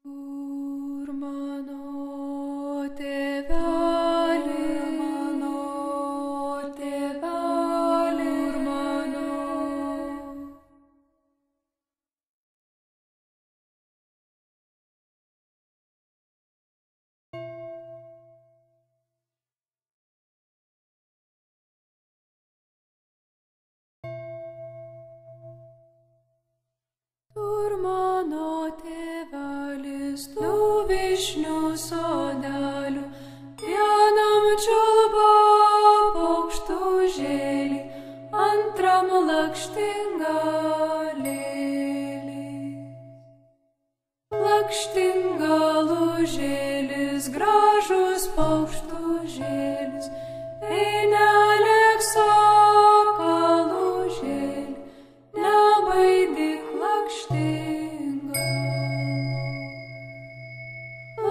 Kur mano tėveli, kur mano. Tur mano tėvelis, tų vyšnių sodelių, vienam čiulba paukštužėlį, antram lakštingalėlis. Lakštingalužėlis, gražus paukštužėlis, einelėk sokalužėli, nebaidyk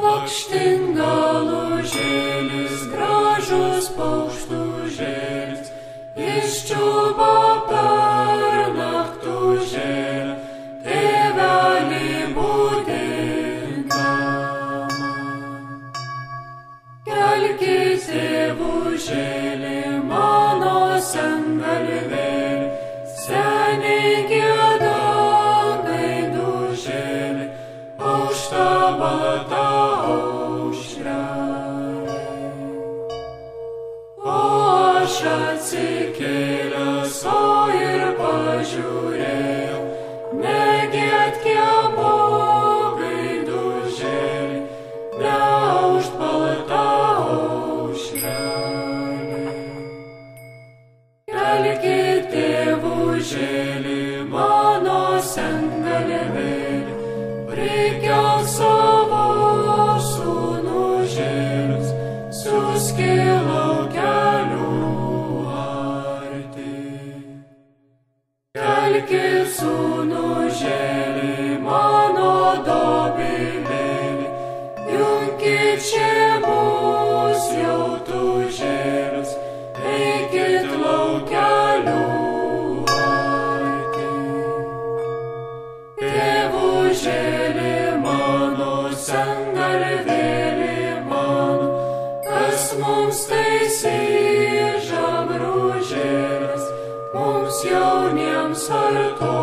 lakštingalužėlis, gražus paukštužėlis, jis čiulba per naktužėlę, tėvelį budindama. Kelkis, tėvužėli, mano sengalvėli, seniai gieda gaidužėli, aušta balta aušrelė. O aš atsikėlęs, o ir pažiūrėjau, negiedkiemo gaidužėli, neaušt balta aušrelė. Kelkit, tėvužėli, mano sengalvėli, prikelk savo sūnužėlius, suskilau kelių arti. Kelkit, sūnužėli, mano dobilėli, junkit šeimos jautužėlius, eikit laukelių arti. Tėvužėli mano, sengalvėli mano, kas mums taisys žabružėles, mums jauniems ar to